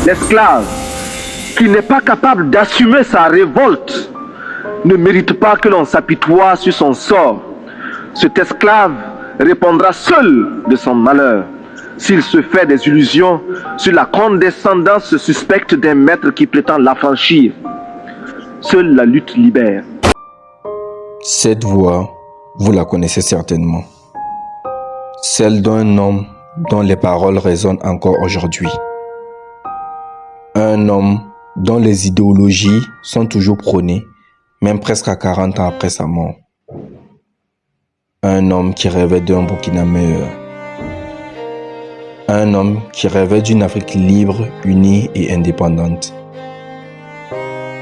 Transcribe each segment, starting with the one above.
L'esclave qui n'est pas capable d'assumer sa révolte ne mérite pas que l'on s'apitoie sur son sort. Cet esclave répondra seul de son malheur s'il se fait des illusions sur la condescendance suspecte d'un maître qui prétend l'affranchir. Seule la lutte libère. Cette voix, vous la connaissez certainement. Celle d'un homme dont les paroles résonnent encore aujourd'hui. Un homme dont les idéologies sont toujours prônées, même presque à 40 ans après sa mort. Un homme qui rêvait d'un Burkina meilleur. Un homme qui rêvait d'une Afrique libre, unie et indépendante.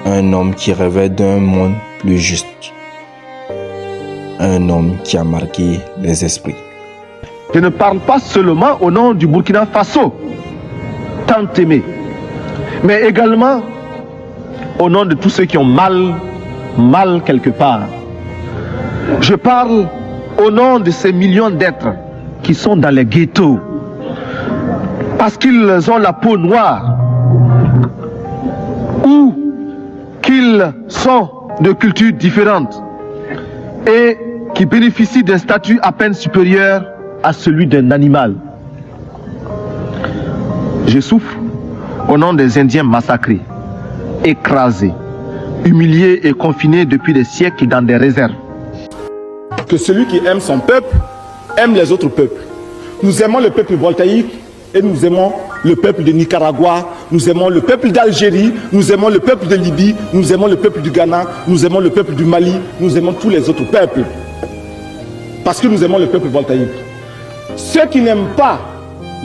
Un homme qui rêvait d'un monde plus juste. Un homme qui a marqué les esprits. Je ne parle pas seulement au nom du Burkina Faso, tant aimé, mais également au nom de tous ceux qui ont mal quelque part. Je parle au nom de ces millions d'êtres qui sont dans les ghettos, parce qu'ils ont la peau noire, ou qu'ils sont de cultures différentes, et qui bénéficient d'un statut à peine supérieur à celui d'un animal. Je souffre au nom des Indiens massacrés, écrasés, humiliés et confinés depuis des siècles dans des réserves. Que celui qui aime son peuple aime les autres peuples. Nous aimons le peuple voltaïque et nous aimons le peuple de Nicaragua, nous aimons le peuple d'Algérie, nous aimons le peuple de Libye, nous aimons le peuple du Ghana, nous aimons le peuple du Mali, nous aimons tous les autres peuples. Parce que nous aimons le peuple voltaïque. Ceux qui n'aiment pas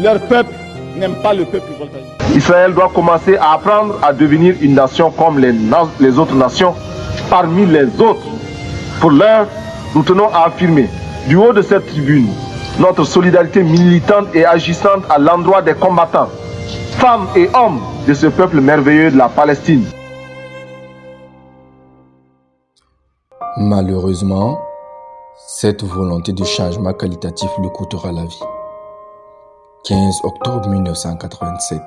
leur peuple n'aiment pas le peuple voltaïque. Israël doit commencer à apprendre à devenir une nation comme les autres nations, parmi les autres. Pour l'heure, nous tenons à affirmer, du haut de cette tribune, notre solidarité militante et agissante à l'endroit des combattants, femmes et hommes de ce peuple merveilleux de la Palestine. Malheureusement, cette volonté de changement qualitatif lui coûtera la vie. 15 octobre 1987.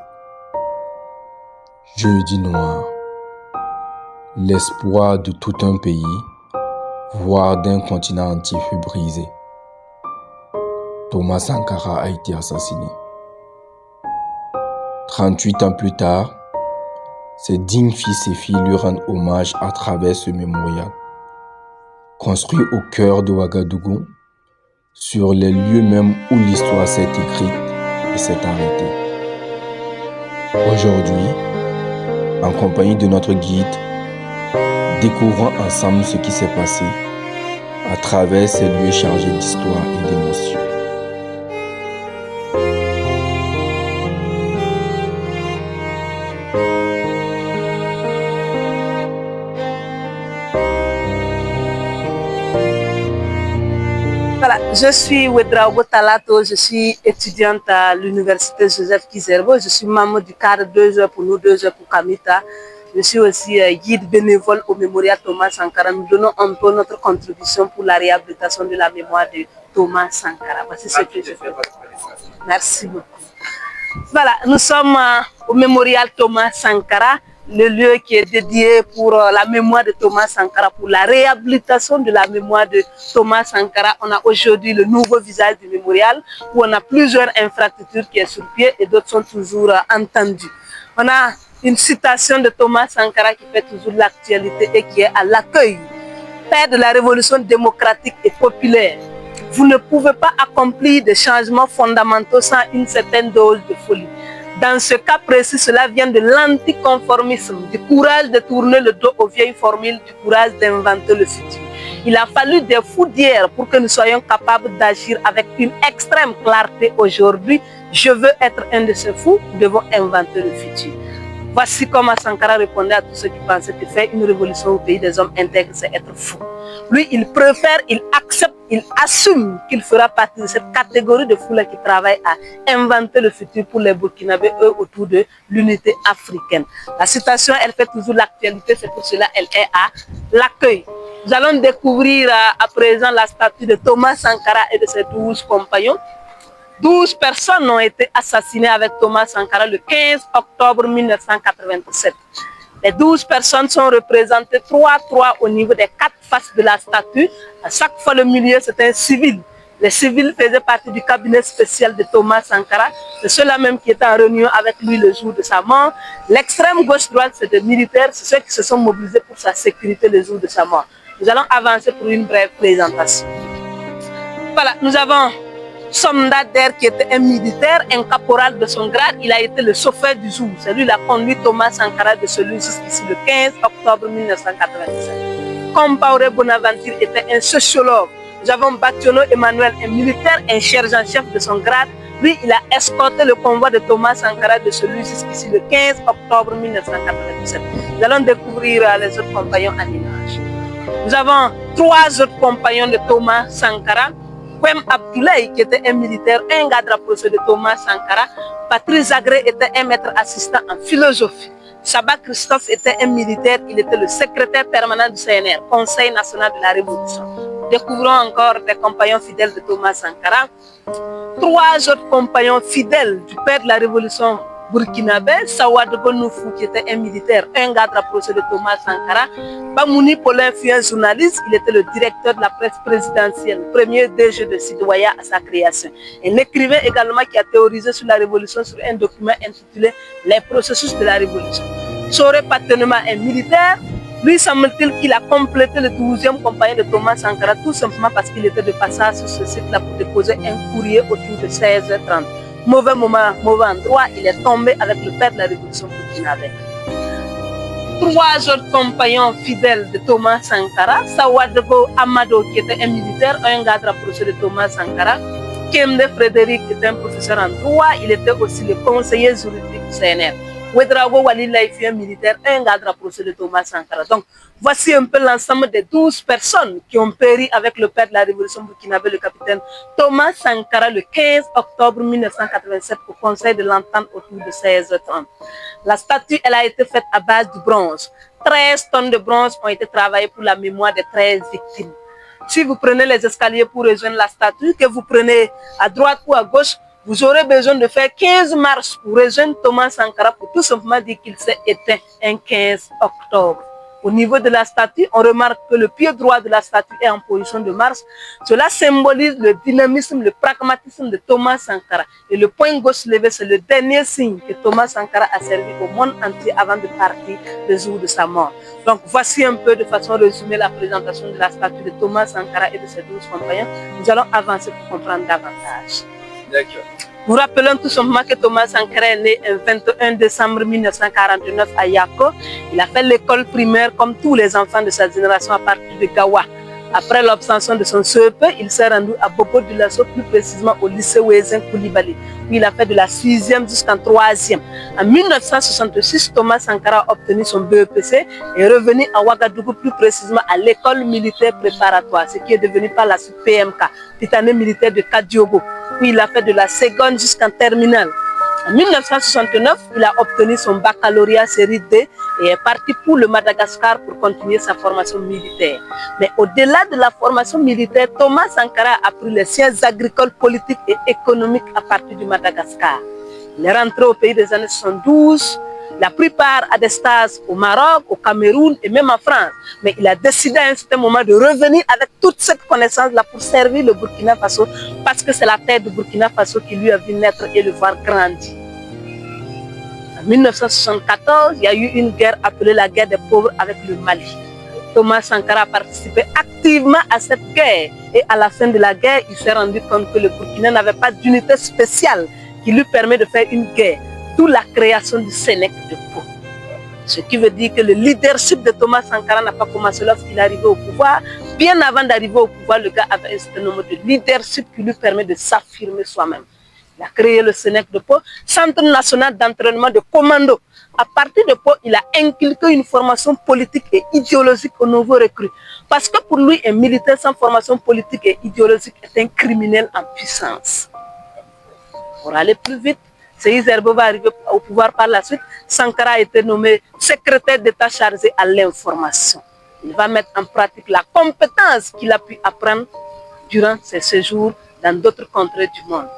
Jeudi noir. L'espoir de tout un pays, voire d'un continent entier fut brisé. Thomas Sankara a été assassiné. 38 ans plus tard, ses dignes fils et filles lui rendent hommage à travers ce mémorial. Construit au cœur de Ouagadougou, sur les lieux mêmes où l'histoire s'est écrite et s'est arrêtée. Aujourd'hui, en compagnie de notre guide, découvrons ensemble ce qui s'est passé à travers ces lieux chargés d'histoire et d'émotions. Voilà, je suis Ouedraogo Talato, je suis étudiante à l'université Joseph Kizerbo, je suis membre du cadre 2 heures pour nous, 2 heures pour Kamita. Je suis aussi guide bénévole au mémorial Thomas Sankara. Nous donnons un peu notre contribution pour la réhabilitation de la mémoire de Thomas Sankara. Voici ce que je fais. Merci beaucoup. Voilà, nous sommes au mémorial Thomas Sankara, le lieu qui est dédié pour la mémoire de Thomas Sankara, pour la réhabilitation de la mémoire de Thomas Sankara. On a aujourd'hui le nouveau visage du mémorial où on a plusieurs infrastructures qui sont sur pied et d'autres sont toujours entendues. On a une citation de Thomas Sankara qui fait toujours l'actualité et qui est à l'accueil. Père de la révolution démocratique et populaire, vous ne pouvez pas accomplir des changements fondamentaux sans une certaine dose de folie. Dans ce cas précis, cela vient de l'anticonformisme, du courage de tourner le dos aux vieilles formules, du courage d'inventer le futur. Il a fallu des fous d'hier pour que nous soyons capables d'agir avec une extrême clarté aujourd'hui. Je veux être un de ces fous, nous devons inventer le futur. Voici comment Sankara répondait à tous ceux qui pensaient que faire une révolution au pays des hommes intègres, c'est être fou. Lui, il préfère, il accepte, il assume qu'il fera partie de cette catégorie de fous-là qui travaille à inventer le futur pour les Burkinabés, eux, autour de l'unité africaine. La citation, elle fait toujours l'actualité, c'est pour cela qu'elle est à l'accueil. Nous allons découvrir à présent la statue de Thomas Sankara et de ses 12 compagnons. 12 personnes ont été assassinées avec Thomas Sankara le 15 octobre 1987. Les 12 personnes sont représentées 3-3 au niveau des 4 faces de la statue. À chaque fois, le milieu, c'est un civil. Les civils faisaient partie du cabinet spécial de Thomas Sankara. C'est ceux-là même qui étaient en réunion avec lui le jour de sa mort. L'extrême gauche-droite, c'est des militaires, c'est ceux qui se sont mobilisés pour sa sécurité le jour de sa mort. Nous allons avancer pour une brève présentation. Voilà, nous avons Somdader qui était un militaire, un caporal de son grade. Il a été le chauffeur du jour. C'est lui qui a conduit Thomas Sankara de celui jusqu'ici le 15 octobre 1987. Compaoré Bonaventure était un sociologue. Nous avons Batiolo Emmanuel, un militaire, un sergent-chef de son grade. Lui, il a escorté le convoi de Thomas Sankara de celui jusqu'ici le 15 octobre 1997. Nous allons découvrir les autres compagnons en image. Nous avons 3 autres compagnons de Thomas Sankara. Kwem Abdoulaye, qui était un militaire, un garde rapproché de Thomas Sankara. Patrice Zagré était un maître assistant en philosophie. Saba Christophe était un militaire, il était le secrétaire permanent du CNR, Conseil national de la Révolution. Découvrons encore des compagnons fidèles de Thomas Sankara. 3 autres compagnons fidèles du père de la Révolution burkinabé, Sawadogo Noufou, qui était un militaire, un garde rapproché de Thomas Sankara. Bamouni Paulin fut un journaliste, il était le directeur de la presse présidentielle, premier DG de Sidoya à sa création. Un écrivain également qui a théorisé sur la Révolution sur un document intitulé Les processus de la Révolution. Soré Patenema, un militaire. Lui, semble-t-il qu'il a complété le 12e compagnon de Thomas Sankara tout simplement parce qu'il était de passage sur ce site-là pour déposer un courrier autour de 16h30. Mauvais moment, mauvais endroit, il est tombé avec le père de la Révolution burkinabé. 3 autres compagnons fidèles de Thomas Sankara, Sawadogo Amado qui était un militaire, un garde rapproché de Thomas Sankara. Kemde Frédéric était un professeur en droit, il était aussi le conseiller juridique du CNR. Ouedraogo Walila fut un militaire, un garde rapproché de Thomas Sankara. Donc, voici un peu l'ensemble des 12 personnes qui ont péri avec le père de la Révolution burkinabé, le capitaine Thomas Sankara, le 15 octobre 1987 au Conseil de l'Entente autour de 16h30. La statue, elle a été faite à base de bronze. 13 tonnes de bronze ont été travaillées pour la mémoire des 13 victimes. Si vous prenez les escaliers pour rejoindre la statue, que vous prenez à droite ou à gauche, vous aurez besoin de faire 15 marches pour rejoindre Thomas Sankara pour tout simplement dire qu'il s'est éteint un 15 octobre. Au niveau de la statue, on remarque que le pied droit de la statue est en position de marche. Cela symbolise le dynamisme, le pragmatisme de Thomas Sankara. Et le poing gauche levé, c'est le dernier signe que Thomas Sankara a servi au monde entier avant de partir le jour de sa mort. Donc voici un peu de façon résumée la présentation de la statue de Thomas Sankara et de ses 12 compagnons. Nous allons avancer pour comprendre davantage. D'accord. Nous rappelons tout simplement que Thomas Sankara est né le 21 décembre 1949 à Yako. Il a fait l'école primaire comme tous les enfants de sa génération à partir de Gawa. Après l'obtention de son CEP, il s'est rendu à Bobo du Lasso, plus précisément au lycée Ouézen Koulibaly, où il a fait de la 6e jusqu'en 3e. En 1966, Thomas Sankara a obtenu son BEPC et est revenu à Ouagadougou, plus précisément à l'école militaire préparatoire, ce qui est devenu par la suite PMK, Titané militaire de Kadiogo, où il a fait de la seconde jusqu'en terminale. En 1969, il a obtenu son baccalauréat série D et est parti pour le Madagascar pour continuer sa formation militaire. Mais au-delà de la formation militaire, Thomas Sankara a appris les sciences agricoles, politiques et économiques à partir du Madagascar. Il est rentré au pays des années 72, la plupart à des stages au Maroc, au Cameroun et même en France. Mais il a décidé à un certain moment de revenir avec toute cette connaissance-là pour servir le Burkina Faso, parce que c'est la terre du Burkina Faso qui lui a vu naître et le voir grandir. En 1974, il y a eu une guerre appelée la guerre des pauvres avec le Mali. Thomas Sankara a participé activement à cette guerre et à la fin de la guerre, il s'est rendu compte que le Burkina n'avait pas d'unité spéciale qui lui permet de faire une guerre. D'où la création du Sénèque de Pau. Ce qui veut dire que le leadership de Thomas Sankara n'a pas commencé lorsqu'il est arrivé au pouvoir. Bien avant d'arriver au pouvoir, le gars avait un certain nombre de leadership qui lui permet de s'affirmer soi-même. Il a créé le Sénèque de Pau, Centre national d'entraînement de commando. À partir de Pau, il a inculqué une formation politique et idéologique aux nouveaux recrues. Parce que pour lui, un militaire sans formation politique et idéologique est un criminel en puissance. Pour aller plus vite, Seyi Zerbo va arriver au pouvoir par la suite. Sankara a été nommé secrétaire d'État chargé à l'information. Il va mettre en pratique la compétence qu'il a pu apprendre durant ses séjours dans d'autres contrées du monde.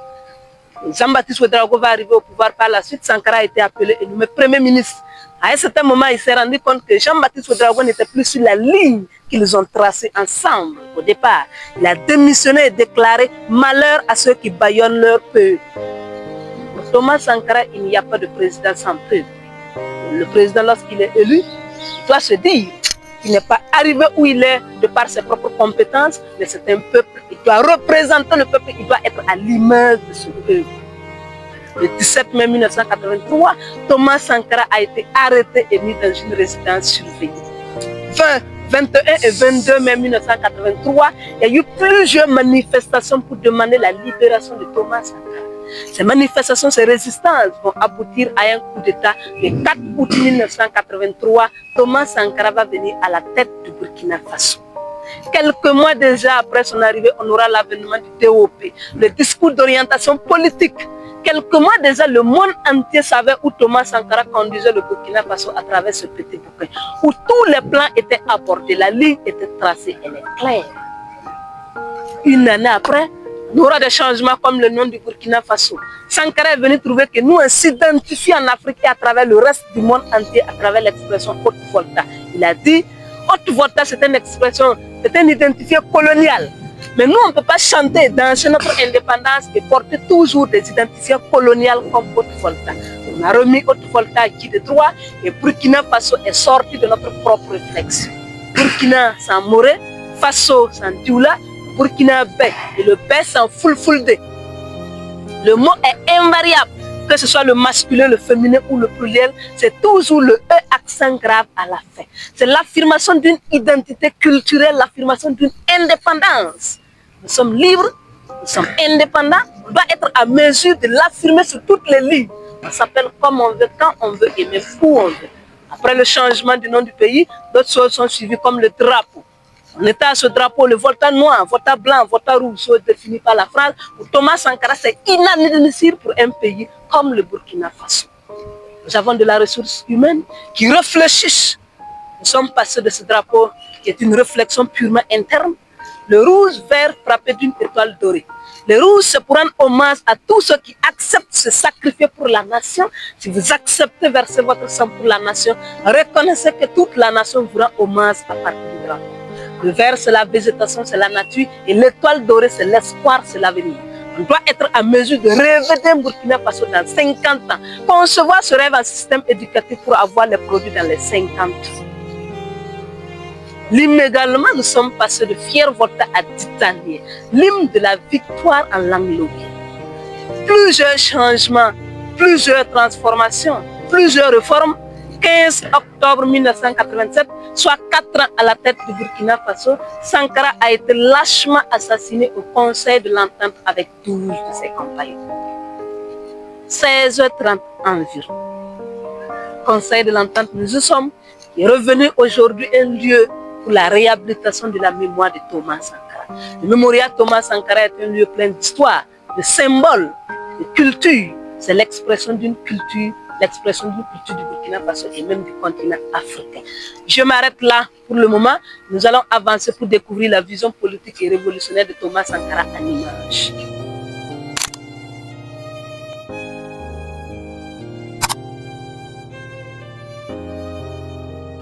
Jean-Baptiste Ouédraogo va arriver au pouvoir par la suite. Sankara a été appelé et nommé Premier ministre. À un certain moment, il s'est rendu compte que Jean-Baptiste Ouédraogo n'était plus sur la ligne qu'ils ont tracée ensemble au départ. Il a démissionné et déclaré malheur à ceux qui bâillonnent leur peuple. Pour Thomas Sankara, il n'y a pas de président sans peuple. Le président, lorsqu'il est élu, doit se dire qu'il n'est pas arrivé où il est de par ses propres compétences, mais c'est un peuple. Il doit représenter le peuple, il doit être à l'image de ce peuple. Le 17 mai 1983, Thomas Sankara a été arrêté et mis dans une résidence surveillée. 21 et 22 mai 1983, il y a eu plusieurs manifestations pour demander la libération de Thomas Sankara. Ces manifestations, ces résistances vont aboutir à un coup d'État. Le 4 août 1983, Thomas Sankara va venir à la tête du Burkina Faso. Quelques mois déjà après son arrivée, on aura l'avènement du DOP, le discours d'orientation politique. Quelques mois déjà, le monde entier savait où Thomas Sankara conduisait le Burkina Faso à travers ce petit bouquin, où tous les plans étaient abordés, la ligne était tracée, elle est claire. Une année après, on aura des changements comme le nom du Burkina Faso. Sankara est venu trouver que nous, on s'identifie en Afrique et à travers le reste du monde entier, à travers l'expression Haute Volta. Il a dit, Haute Volta, c'est une expression, c'est un identifié colonial. Mais nous, on ne peut pas chanter, danser notre indépendance et porter toujours des identifiants coloniaux comme Haute Volta. On a remis Haute Volta à qui de droit et Burkina Faso est sorti de notre propre réflexion. Burkina sans Moré, Faso sans Dioula, Burkina Bé et le Bé sans Fulfulde. Le mot est invariable, que ce soit le masculin, le féminin ou le pluriel, c'est toujours le E accent grave à la fin. C'est l'affirmation d'une identité culturelle, l'affirmation d'une indépendance. Nous sommes libres, nous sommes indépendants, on doit être à mesure de l'affirmer sur toutes les lignes. On s'appelle comme on veut, quand on veut et même où on veut. Après le changement du nom du pays, d'autres choses sont suivies comme le drapeau. On était à ce drapeau, le Volta noir, Volta blanc, Volta rouge, chose définie par la phrase. Pour Thomas Sankara, c'est inadmissible pour un pays comme le Burkina Faso. Nous avons de la ressource humaine qui réfléchissent. Nous sommes passés de ce drapeau qui est une réflexion purement interne. Le rouge vert frappé d'une étoile dorée. Le rouge, c'est pour rendre hommage à tous ceux qui acceptent de se sacrifier pour la nation. Si vous acceptez verser votre sang pour la nation, reconnaissez que toute la nation vous rend hommage à partir du drapeau. Le vert, c'est la végétation, c'est la nature. Et l'étoile dorée, c'est l'espoir, c'est l'avenir. On doit être à mesure de rêver d'un Burkina Faso dans 50 ans. Concevoir ce rêve en système éducatif pour avoir les produits dans les 50 ans. L'hymne également, nous sommes passés de Fier Volta à Titanier. L'hymne de la victoire en langue logée. Plusieurs changements, plusieurs transformations, plusieurs réformes. 15 octobre 1987, soit 4 ans à la tête du Burkina Faso, Sankara a été lâchement assassiné au Conseil de l'Entente avec 12 de ses compagnons. 16h30 environ. Conseil de l'Entente, nous y sommes, qui est revenu aujourd'hui un lieu pour la réhabilitation de la mémoire de Thomas Sankara. Le mémorial Thomas Sankara est un lieu plein d'histoire, de symboles, de culture. C'est l'expression d'une culture, l'expression d'une culture du Burkina Faso et même du continent africain. Je m'arrête là pour le moment. Nous allons avancer pour découvrir la vision politique et révolutionnaire de Thomas Sankara en images.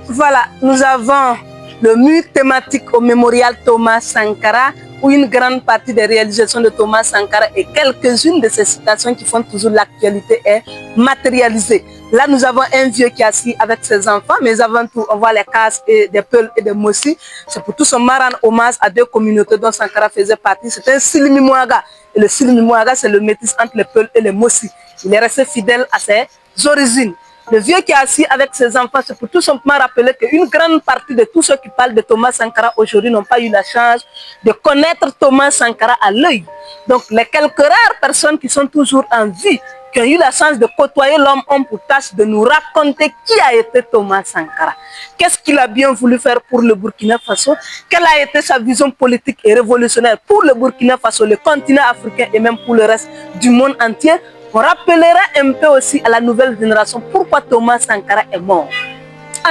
Voilà, nous avons le mur thématique au mémorial Thomas Sankara, où une grande partie des réalisations de Thomas Sankara et quelques-unes de ses citations qui font toujours l'actualité est matérialisée. Là, nous avons un vieux qui est assis avec ses enfants, mais avant tout, on voit les cases et des Peuls et des Mossi. C'est pour tout son rendre hommage à deux communautés dont Sankara faisait partie. C'est un Silimi Mouaga. Et le Silimi Mouaga, c'est le métis entre les Peuls et les Mossi. Il est resté fidèle à ses origines. Le vieux qui est assis avec ses enfants, c'est pour tout simplement rappeler qu'une grande partie de tous ceux qui parlent de Thomas Sankara aujourd'hui n'ont pas eu la chance de connaître Thomas Sankara à l'œil. Donc les quelques rares personnes qui sont toujours en vie, qui ont eu la chance de côtoyer l'homme, ont pour tâche de nous raconter qui a été Thomas Sankara. Qu'est-ce qu'il a bien voulu faire pour le Burkina Faso? Quelle a été sa vision politique et révolutionnaire pour le Burkina Faso, le continent africain et même pour le reste du monde entier? On rappellera un peu aussi à la nouvelle génération pourquoi Thomas Sankara est mort.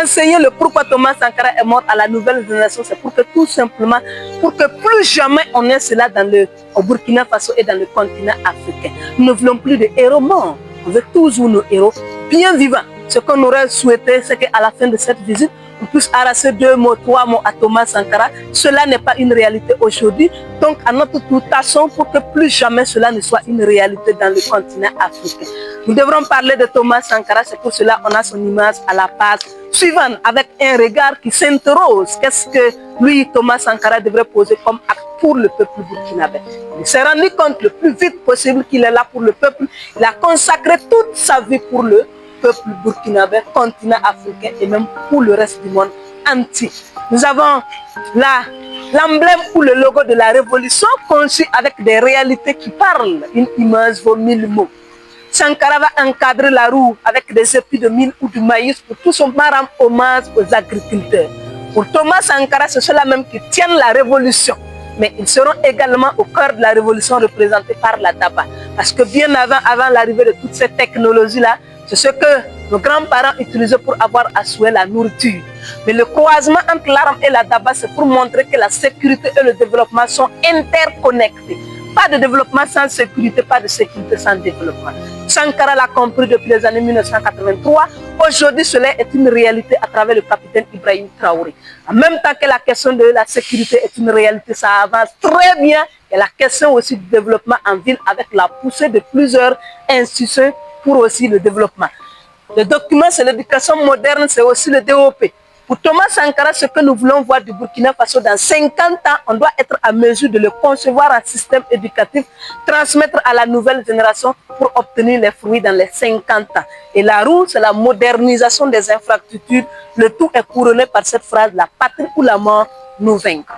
enseigner le pourquoi Thomas Sankara est mort à la nouvelle génération, c'est pour que tout simplement, pour que plus jamais on ait cela au Burkina Faso et dans le continent africain. Nous ne voulons plus de héros morts, on veut toujours nos héros bien vivants. Ce qu'on aurait souhaité, c'est qu'à la fin de cette visite, on puisse arracher 2 mots, 3 mots à Thomas Sankara. Cela n'est pas une réalité aujourd'hui. Donc, à notre tour, tâchons pour que plus jamais cela ne soit une réalité dans le continent africain. Nous devrons parler de Thomas Sankara. C'est pour cela qu'on a son image à la page suivante, avec un regard qui s'interroge. Qu'est-ce que lui, Thomas Sankara, devrait poser comme acte pour le peuple burkinabé? Il s'est rendu compte le plus vite possible qu'il est là pour le peuple. Il a consacré toute sa vie pour le peuple burkinabé, continent africain et même pour le reste du monde entier. Nous avons là l'emblème ou le logo de la révolution conçu avec des réalités qui parlent. Une image vaut 1000 mots. Sankara va encadrer la roue avec des épis de mil ou de maïs pour tout son rendre hommage aux agriculteurs. Pour Thomas Sankara, c'est ceux-là même qui tiennent la révolution. Mais ils seront également au cœur de la révolution représentée par la tabac. Parce que bien avant l'arrivée de toutes ces technologies-là, c'est ce que nos grands-parents utilisaient pour avoir à souhait la nourriture. Mais le croisement entre l'arme et la tabac, c'est pour montrer que la sécurité et le développement sont interconnectés. Pas de développement sans sécurité, pas de sécurité sans développement. Sankara l'a compris depuis les années 1983. Aujourd'hui, cela est une réalité à travers le capitaine Ibrahim Traoré. En même temps que la question de la sécurité est une réalité, ça avance très bien. Et la question aussi du développement en ville avec la poussée de plusieurs institutions pour aussi le développement. Le document, c'est l'éducation moderne, c'est aussi le DOP. Pour Thomas Sankara, ce que nous voulons voir du Burkina Faso dans 50 ans, on doit être à mesure de le concevoir en système éducatif, transmettre à la nouvelle génération pour obtenir les fruits dans les 50 ans. Et la roue, c'est la modernisation des infrastructures. Le tout est couronné par cette phrase, la patrie ou la mort, nous vaincrons.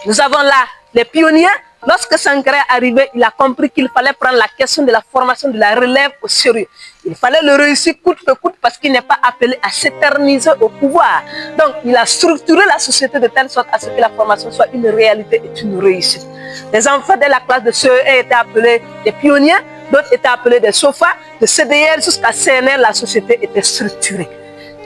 Nous avons là les pionniers. Lorsque Sankara est arrivé, il a compris qu'il fallait prendre la question de la formation de la relève au sérieux. Il fallait le réussir coûte que coûte parce qu'il n'est pas appelé à s'éterniser au pouvoir. Donc, il a structuré la société de telle sorte à ce que la formation soit une réalité et une réussite. Les enfants de la classe de CE1 étaient appelés des pionniers, d'autres étaient appelés des SOFA, de CDL jusqu'à CNL, la société était structurée.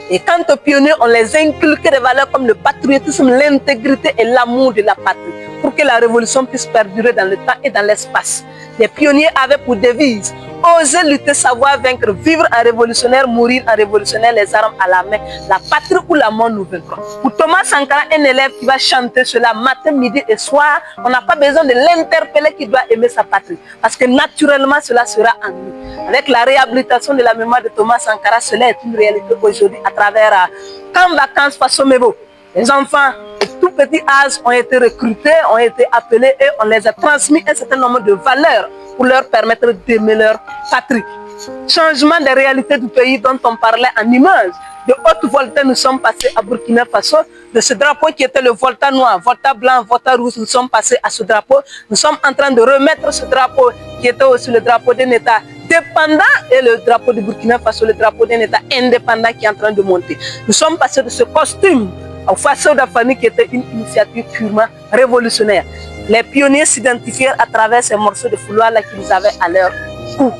Et quant aux pionniers, on les inculquait des valeurs comme le patriotisme, l'intégrité et l'amour de la patrie pour que la révolution puisse perdurer dans le temps et dans l'espace. Les pionniers avaient pour devise oser lutter, savoir vaincre, vivre en révolutionnaire, mourir en révolutionnaire, les armes à la main, la patrie ou la mort nous vaincront. Pour Thomas Sankara, un élève qui va chanter cela matin, midi et soir, on n'a pas besoin de l'interpeller qu'il doit aimer sa patrie. Parce que naturellement, cela sera en nous. Avec la réhabilitation de la mémoire de Thomas Sankara, cela est une réalité aujourd'hui à travers Camp Vacances Faso Mebo. Les enfants de tout petit âge ont été recrutés, ont été appelés et on les a transmis un certain nombre de valeurs pour leur permettre d'aimer leur patrie. Changement des réalités du pays dont on parlait en image. De Haute-Volta, nous sommes passés à Burkina Faso. De ce drapeau qui était le Volta noir, Volta blanc, Volta rouge, nous sommes passés à ce drapeau. Nous sommes en train de remettre ce drapeau qui était aussi le drapeau d'un État dépendant et le drapeau de Burkina Faso, le drapeau d'un État indépendant qui est en train de monter. Nous sommes passés de ce costume au Faso d'Afani qui était une initiative purement révolutionnaire. Les pionniers s'identifièrent à travers ces morceaux de fouloir-là qu'ils avaient à leur cou.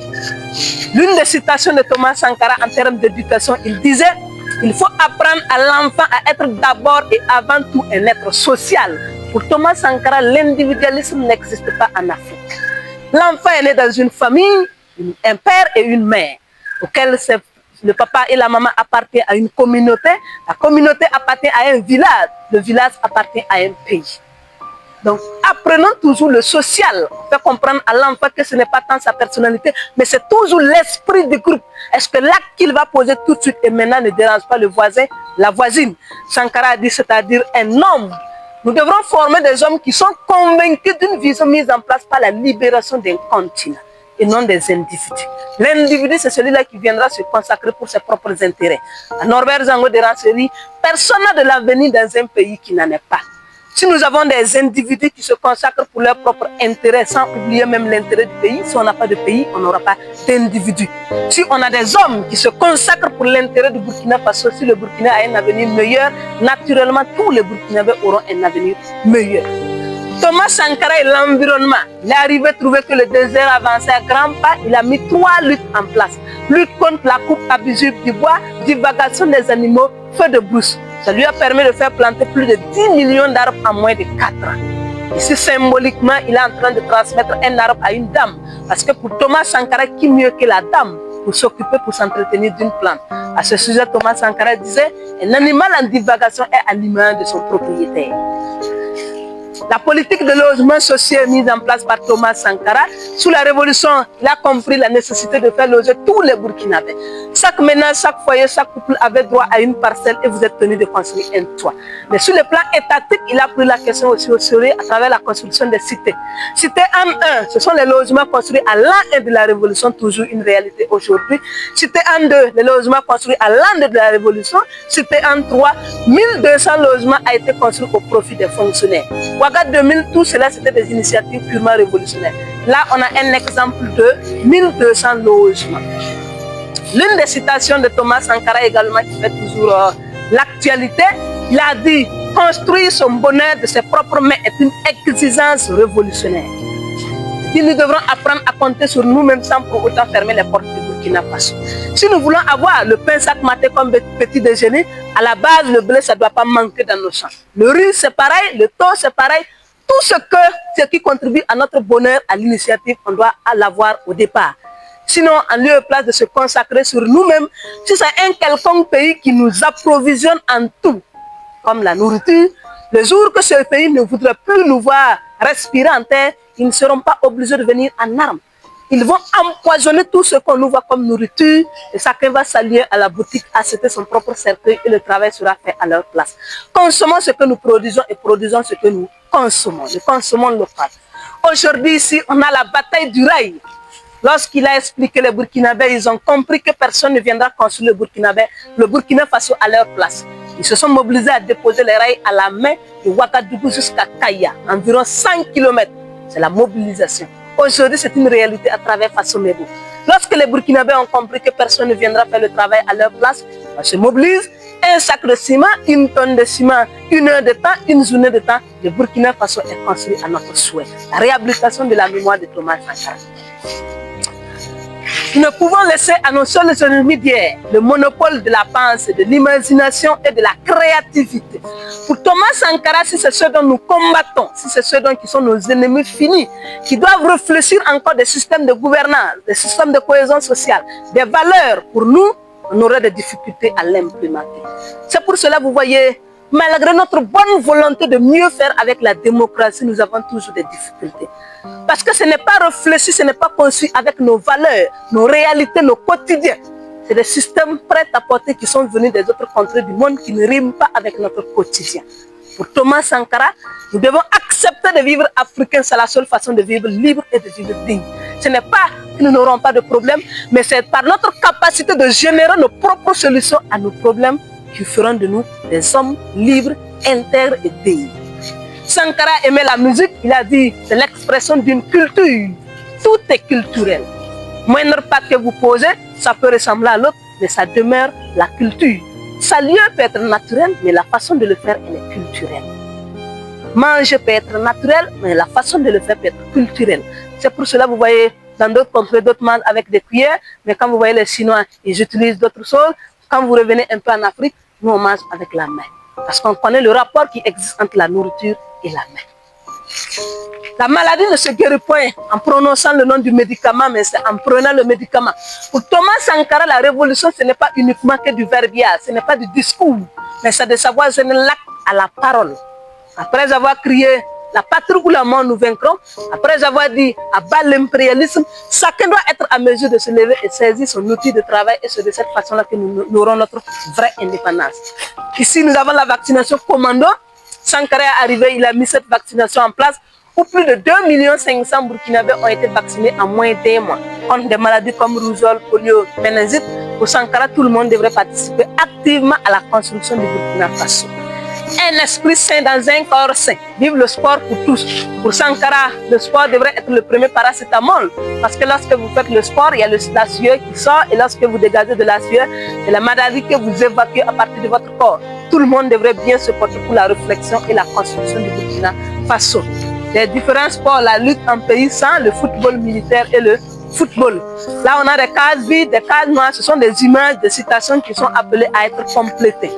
L'une des citations de Thomas Sankara en termes d'éducation, il disait « Il faut apprendre à l'enfant à être d'abord et avant tout un être social ». Pour Thomas Sankara, l'individualisme n'existe pas en Afrique. L'enfant est né dans une famille, un père et une mère, auquel le papa et la maman appartiennent à une communauté, la communauté appartient à un village, le village appartient à un pays. Donc, apprenons toujours le social, faire comprendre à l'enfant que ce n'est pas tant sa personnalité, mais c'est toujours l'esprit du groupe. Est-ce que l'acte qu'il va poser tout de suite et maintenant ne dérange pas le voisin, la voisine? Sankara a dit, c'est-à-dire un homme. Nous devrons former des hommes qui sont convaincus d'une vision mise en place par la libération d'un continent et non des individus. L'individu, c'est celui-là qui viendra se consacrer pour ses propres intérêts. À Norbert Zango de Rancéry, personne n'a de l'avenir dans un pays qui n'en est pas. Si nous avons des individus qui se consacrent pour leurs propres intérêts, sans oublier même l'intérêt du pays, si on n'a pas de pays, on n'aura pas d'individus. Si on a des hommes qui se consacrent pour l'intérêt du Burkina Faso, si le Burkina a un avenir meilleur, naturellement, tous les Burkinabés auront un avenir meilleur. Thomas Sankara et l'environnement. Il est arrivé à trouver que le désert avançait à grands pas. Il a mis 3 luttes en place. lutte contre la coupe abusive du bois, divagation des animaux, feu de brousse. Ça lui a permis de faire planter plus de 10 millions d'arbres en moins de 4 ans. Ici, symboliquement, il est en train de transmettre un arbre à une dame. Parce que pour Thomas Sankara, qui mieux que la dame pour s'occuper, pour s'entretenir d'une plante. À ce sujet, Thomas Sankara disait, un animal en divagation est à l'image de son propriétaire. La politique de logement social mise en place par Thomas Sankara, sous la révolution, il a compris la nécessité de faire loger tous les Burkinabés. Chaque ménage, chaque foyer, chaque couple avait droit à une parcelle et vous êtes tenu de construire un toit. Mais sur le plan étatique, il a pris la question aussi au sérieux à travers la construction des cités. Cité M1, ce sont les logements construits à l'an 1 de la révolution, toujours une réalité aujourd'hui. Cité M2, les logements construits à l'an 2 de la révolution. Cité M3, 1200 logements ont été construits au profit des fonctionnaires. Ouaga 2000, tout cela c'était des initiatives purement révolutionnaires. Là, on a un exemple de 1200 logements. L'une des citations de Thomas Sankara également qui fait toujours l'actualité, il a dit « Construire son bonheur de ses propres mains est une exigence révolutionnaire. » Nous devrons apprendre à compter sur nous-mêmes sans pour autant fermer les portes du Burkina Faso. Si nous voulons avoir le pain sac maté comme petit déjeuner, à la base, le blé, ça ne doit pas manquer dans nos champs. Le riz, c'est pareil, le thon, c'est pareil. Tout ce qui contribue à notre bonheur, à l'initiative, on doit l'avoir au départ. Sinon, en lieu et place de se consacrer sur nous-mêmes, si c'est un quelconque pays qui nous approvisionne en tout, comme la nourriture, le jour que ce pays ne voudra plus nous voir respirer en terre, ils ne seront pas obligés de venir en armes. Ils vont empoisonner tout ce qu'on nous voit comme nourriture et chacun va s'allier à la boutique, acheter son propre cercueil et le travail sera fait à leur place. Consommons ce que nous produisons et produisons ce que nous consommons. Nous consommons local. Aujourd'hui, ici, on a la bataille du rail. Lorsqu'il a expliqué les Burkinabés, ils ont compris que personne ne viendra construire le Burkina Faso à leur place. Ils se sont mobilisés à déposer les rails à la main de Ouagadougou jusqu'à Kaya, environ 100 km. C'est la mobilisation. Aujourd'hui, c'est une réalité à travers Faso Mebo. Lorsque les Burkinabés ont compris que personne ne viendra faire le travail à leur place, on se mobilise. Un sac de ciment, une tonne de ciment, 1 heure de temps, une journée de temps, le Burkina Faso est construit à notre souhait. La réhabilitation de la mémoire de Thomas Sankara. Nous ne pouvons laisser à nos seuls ennemis d'hier le monopole de la pensée, de l'imagination et de la créativité. Pour Thomas Sankara, si c'est ceux dont nous combattons, si c'est ceux qui sont nos ennemis finis, qui doivent réfléchir encore des systèmes de gouvernance, des systèmes de cohésion sociale, des valeurs, pour nous, on aurait des difficultés à l'implémenter. C'est pour cela, vous voyez, malgré notre bonne volonté de mieux faire avec la démocratie, nous avons toujours des difficultés. Parce que ce n'est pas réfléchi, ce n'est pas conçu avec nos valeurs, nos réalités, nos quotidiens. C'est des systèmes prêts à porter qui sont venus des autres contrées du monde qui ne riment pas avec notre quotidien. Pour Thomas Sankara, nous devons accepter de vivre africain, c'est la seule façon de vivre libre et de vivre digne. Ce n'est pas que nous n'aurons pas de problème, mais c'est par notre capacité de générer nos propres solutions à nos problèmes qui feront de nous des hommes libres, intègres et dignes. Sankara aimait la musique, il a dit, c'est l'expression d'une culture. Tout est culturel. Moindre pas que vous posez, ça peut ressembler à l'autre, mais ça demeure la culture. Sa lieu peut être naturel, mais la façon de le faire, elle est culturelle. Manger peut être naturel, mais la façon de le faire peut être culturelle. C'est pour cela que vous voyez, dans d'autres contrées, d'autres mangent avec des cuillères, mais quand vous voyez les Chinois, ils utilisent d'autres choses. Quand vous revenez un peu en Afrique, nous on mange avec la main. Parce qu'on connaît le rapport qui existe entre la nourriture et la main. La maladie ne se guérit point en prononçant le nom du médicament, mais c'est en prenant le médicament. Pour Thomas Sankara, la révolution, ce n'est pas uniquement que du verbiage, ce n'est pas du discours, mais c'est de savoir donner l'acte à la parole. Après avoir crié la patrie ou la mort nous vaincrons, après avoir dit à bas l'impérialisme, chacun doit être à mesure de se lever et saisir son outil de travail, et c'est de cette façon-là que nous aurons notre vraie indépendance. Ici, nous avons la vaccination commando. Sankara est arrivé, il a mis cette vaccination en place où plus de 2 500 000 Burkinabés ont été vaccinés en moins d'1 mois. Contre des maladies comme rougeole, polio, méningite, pour Sankara, tout le monde devrait participer activement à la construction du Burkina Faso. Un esprit sain dans un corps sain. Vive le sport pour tous. Pour Sankara, le sport devrait être le premier paracétamol. Parce que lorsque vous faites le sport, il y a la sueur qui sort. Et lorsque vous dégagez de la sueur, c'est la maladie que vous évacuez à partir de votre corps. Tout le monde devrait bien se porter pour la réflexion et la construction du Burkina Faso. Les différents sports, la lutte en pays sans, le football militaire et le football. Là, on a des cases vides, des cases noires. Ce sont des images, des citations qui sont appelées à être complétées.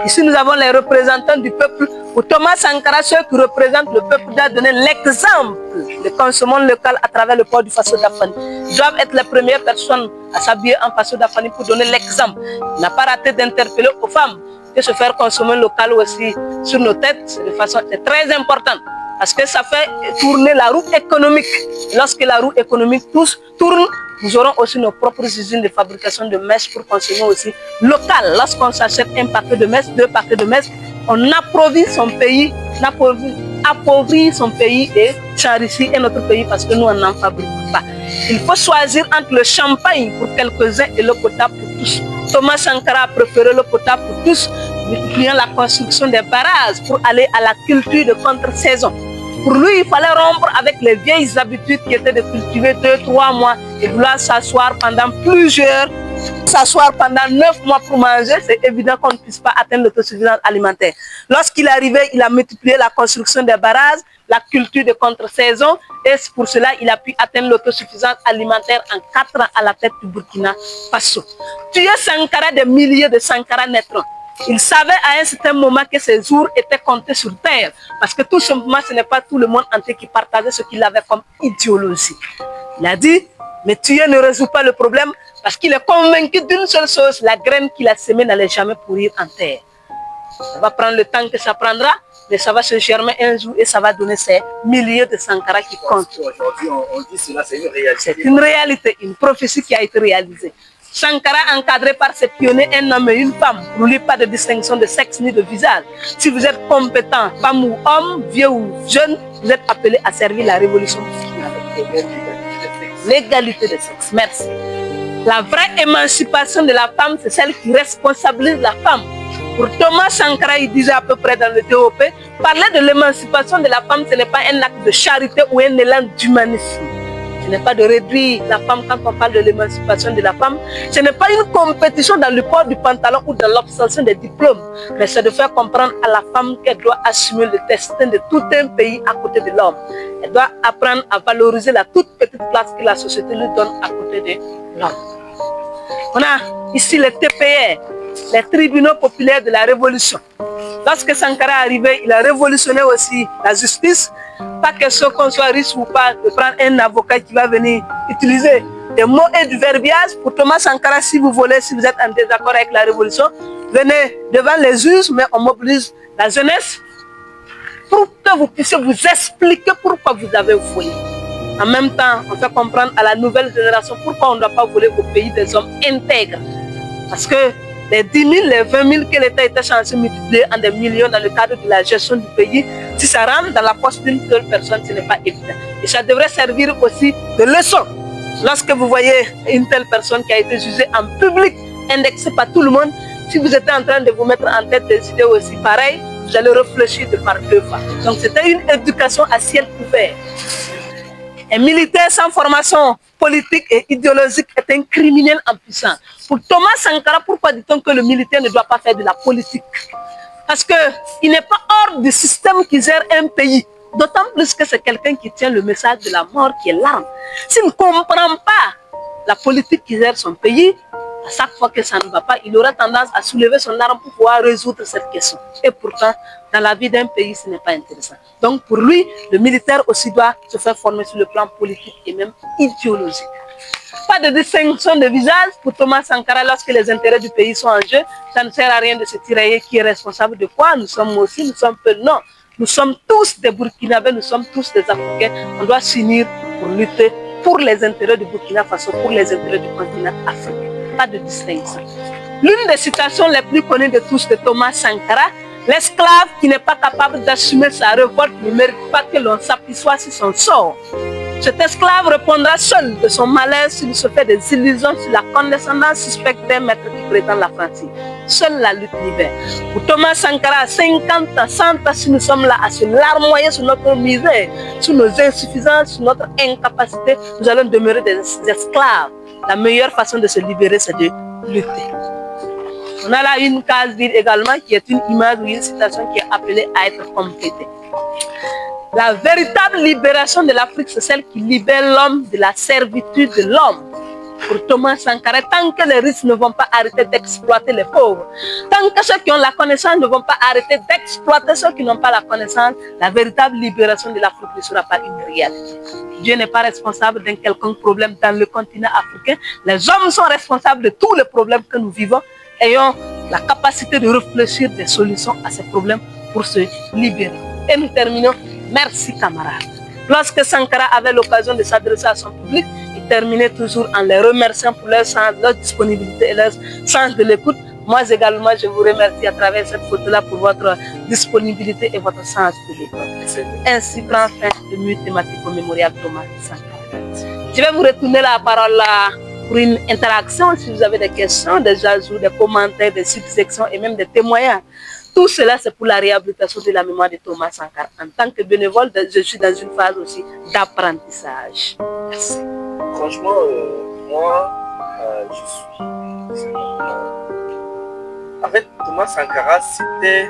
Ici, nous avons les représentants du peuple. Pour Thomas Sankara, ceux qui représentent le peuple doivent donner l'exemple de consommation local à travers le port du Faso d'Afani. Ils doivent être les premières personnes à s'habiller en Faso d'Afani pour donner l'exemple. Il n'a pas raté d'interpeller aux femmes que se faire consommer local aussi sur nos têtes, de façon très importante. Parce que ça fait tourner la roue économique. Lorsque la roue économique tourne, nous aurons aussi nos propres usines de fabrication de mèches pour consommer aussi local. Lorsqu'on s'achète un paquet de mèches, 2 paquets de mèches, on appauvrit son pays, et s'enrichit notre pays parce que nous, on n'en fabrique pas. Il faut choisir entre le champagne pour quelques-uns et l'eau potable pour tous. Thomas Sankara a préféré l'eau potable pour tous, multipliant la construction des barrages pour aller à la culture de contre-saison. Pour lui, il fallait rompre avec les vieilles habitudes qui étaient de cultiver 2-3 mois et vouloir s'asseoir pendant 9 mois pour manger. C'est évident qu'on ne puisse pas atteindre l'autosuffisance alimentaire. Lorsqu'il est arrivé, il a multiplié la construction des barrages, la culture de contre-saison, et pour cela, il a pu atteindre l'autosuffisance alimentaire en 4 ans à la tête du Burkina Faso. Tuer Sankara, des milliers de Sankara naîtront. Il savait à un certain moment que ses jours étaient comptés sur terre, parce que tout simplement, ce n'est pas tout le monde entier qui partageait ce qu'il avait comme idéologie. Il a dit, mais tuer ne résout pas le problème, parce qu'il est convaincu d'une seule chose, la graine qu'il a semée n'allait jamais pourrir en terre. Ça va prendre le temps que ça prendra, mais ça va se germer un jour et ça va donner ces milliers de Sankara qui comptent. Aujourd'hui, on dit cela, c'est une réalité. C'est une réalité, une prophétie qui a été réalisée. Sankara, encadré par ses pionniers, un homme et une femme. Pour lui, pas de distinction de sexe ni de visage. Si vous êtes compétent, femme ou homme, vieux ou jeune, vous êtes appelé à servir la révolution. L'égalité de sexe. Merci. La vraie émancipation de la femme, c'est celle qui responsabilise la femme. Pour Thomas Sankara, il disait à peu près dans le DOP, parler de l'émancipation de la femme, ce n'est pas un acte de charité ou un élan d'humanisme. Ce n'est pas de réduire la femme quand on parle de l'émancipation de la femme. Ce n'est pas une compétition dans le port du pantalon ou dans l'obtention des diplômes. Mais c'est de faire comprendre à la femme qu'elle doit assumer le destin de tout un pays à côté de l'homme. Elle doit apprendre à valoriser la toute petite place que la société lui donne à côté de l'homme. On a ici les TPR, les tribunaux populaires de la révolution. Lorsque Sankara est arrivé, il a révolutionné aussi la justice. Pas question qu'on soit riche ou pas, de prendre un avocat qui va venir utiliser des mots et du verbiage. Pour Thomas Sankara, si vous voulez, si vous êtes en désaccord avec la révolution, venez devant les juges, mais on mobilise la jeunesse pour que vous puissiez vous expliquer pourquoi vous avez volé. En même temps, on fait comprendre à la nouvelle génération pourquoi on ne doit pas voler au pays des hommes intègres. Parce que les 10 000, les 20 000 que l'État était censé multiplier en des millions dans le cadre de la gestion du pays, si ça rentre dans la poche d'une seule personne, ce n'est pas évident. Et ça devrait servir aussi de leçon. Lorsque vous voyez une telle personne qui a été jugée en public, indexée par tout le monde, si vous êtes en train de vous mettre en tête des idées aussi pareilles, vous allez réfléchir de par 2 fois. Donc c'était une éducation à ciel ouvert. Un militaire sans formation politique et idéologique est un criminel en puissance. Pour Thomas Sankara, pourquoi dit-on que le militaire ne doit pas faire de la politique? Parce qu'il n'est pas hors du système qui gère un pays. D'autant plus que c'est quelqu'un qui tient le message de la mort qui est l'arme. S'il ne comprend pas la politique qui gère son pays, à chaque fois que ça ne va pas, il aura tendance à soulever son arme pour pouvoir résoudre cette question. Et pourtant, dans la vie d'un pays, ce n'est pas intéressant. Donc pour lui, le militaire aussi doit se faire former sur le plan politique et même idéologique. Pas de distinction de visage pour Thomas Sankara lorsque les intérêts du pays sont en jeu. Ça ne sert à rien de se tirailler qui est responsable de quoi. Nous sommes aussi, nous sommes peu. Non, nous sommes tous des Burkinabés, nous sommes tous des Africains. On doit s'unir pour lutter pour les intérêts du Burkina Faso, pour les intérêts du continent africain. Pas de distinction. L'une des citations les plus connues de tous de Thomas Sankara, l'esclave qui n'est pas capable d'assumer sa révolte ne mérite pas que l'on s'appuie sur son sort. Cet esclave répondra seul de son malheur s'il se fait des illusions sur la condescendance suspecte d'un maître qui prétend l'affranchir. Seule la lutte libère. Pour Thomas Sankara, à 50 ans, 100 ans, si nous sommes là à se larmoyer sur notre misère, sur nos insuffisances, sur notre incapacité, nous allons demeurer des esclaves. La meilleure façon de se libérer, c'est de lutter. On a là une case vide également qui est une image ou une citation qui est appelée à être complétée. La véritable libération de l'Afrique, c'est celle qui libère l'homme de la servitude de l'homme. Pour Thomas Sankara, tant que les riches ne vont pas arrêter d'exploiter les pauvres, tant que ceux qui ont la connaissance ne vont pas arrêter d'exploiter ceux qui n'ont pas la connaissance, la véritable libération de l'Afrique ne sera pas une réalité. Dieu n'est pas responsable d'un quelconque problème dans le continent africain. Les hommes sont responsables de tous les problèmes que nous vivons. Ayons la capacité de réfléchir des solutions à ces problèmes pour se libérer. Et nous terminons. Merci camarades. Lorsque Sankara avait l'occasion de s'adresser à son public, il terminait toujours en les remerciant pour leur sens, leur disponibilité et leur sens de l'écoute. Moi également, je vous remercie à travers cette photo-là pour votre disponibilité et votre sens de l'écoute. Ainsi prend fin le mur thématique au mémorial Thomas Sankara. Je vais vous retourner la parole là pour une interaction si vous avez des questions, des ajouts, des commentaires, des subsections et même des témoignages. Tout cela, c'est pour la réhabilitation de la mémoire de Thomas Sankara. En tant que bénévole, je suis dans une phase aussi d'apprentissage. Merci. Franchement, moi, je suis... En fait, Thomas Sankara, c'était...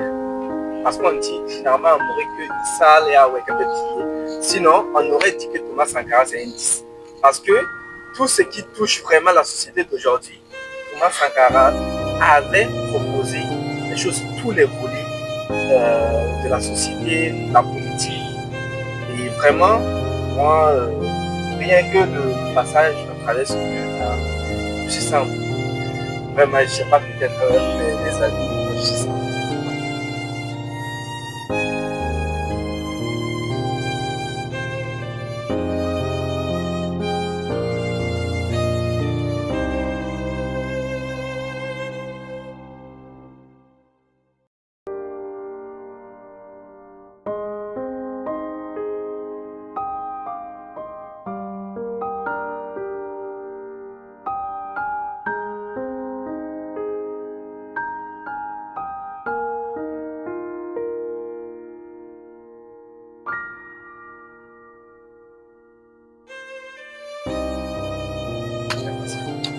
Parce qu'on dit, finalement, on aurait que Issal et Awekabeti. Sinon, on aurait dit que Thomas Sankara, c'est un 10. Parce que tout ce qui touche vraiment la société d'aujourd'hui, Thomas Sankara avait proposé des choses, tous les volets de la société, de la politique. Et vraiment, moi, rien que le passage à travers ce mur, je sens vraiment, je ne sais pas, peut-être les amis, je sens.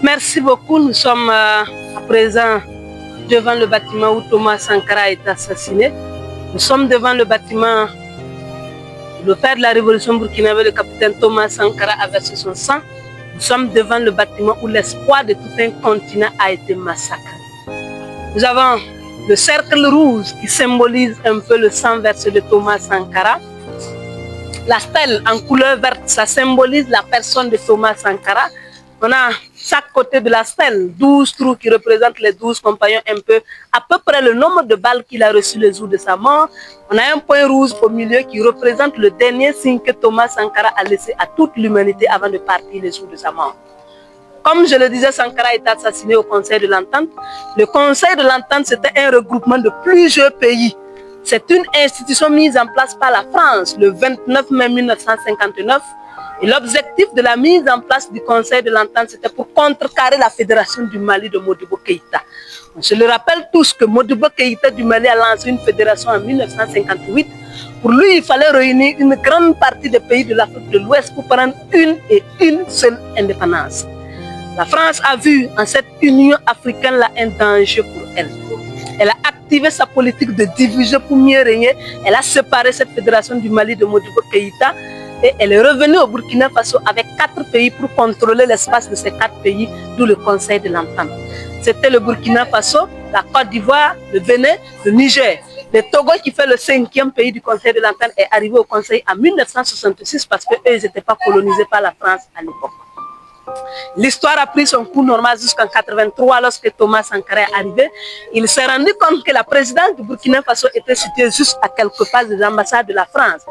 Merci beaucoup. Nous sommes à présent devant le bâtiment où Thomas Sankara a été assassiné. Nous sommes devant le bâtiment où le père de la révolution burkinabé, le capitaine Thomas Sankara, a versé son sang. Nous sommes devant le bâtiment où l'espoir de tout un continent a été massacré. Nous avons le cercle rouge qui symbolise un peu le sang versé de Thomas Sankara. La stèle en couleur verte, ça symbolise la personne de Thomas Sankara. On a chaque côté de la stèle 12 trous qui représentent les 12 compagnons, un peu à peu près le nombre de balles qu'il a reçu le jour de sa mort. On a un point rouge au milieu qui représente le dernier signe que Thomas Sankara a laissé à toute l'humanité avant de partir le jour de sa mort. Comme je le disais, Sankara est assassiné au Conseil de l'Entente. Le Conseil de l'Entente, c'était un regroupement de plusieurs pays. C'est une institution mise en place par la France le 29 mai 1959. Et l'objectif de la mise en place du Conseil de l'Entente, c'était pour contrecarrer la Fédération du Mali de Modibo Keïta. Je le rappelle tous que Modibo Keïta du Mali a lancé une fédération en 1958. Pour lui, il fallait réunir une grande partie des pays de l'Afrique de l'Ouest pour prendre une seule indépendance. La France a vu en cette Union africaine là un danger pour elle. Elle a activé sa politique de division pour mieux régner. Elle a séparé cette fédération du Mali de Modibo Keïta. Et elle est revenue au Burkina Faso avec 4 pays pour contrôler l'espace de ces 4 pays, d'où le Conseil de l'Entente. C'était le Burkina Faso, la Côte d'Ivoire, le Bénin, le Niger. Le Togo, qui fait le 5e pays du Conseil de l'Entente, est arrivé au Conseil en 1966 parce qu'eux, ils n'étaient pas colonisés par la France à l'époque. L'histoire a pris son cours normal jusqu'en 1983 lorsque Thomas Sankara est arrivé. Il s'est rendu compte que la présidence du Burkina Faso était située juste à quelques pas des ambassades de la France.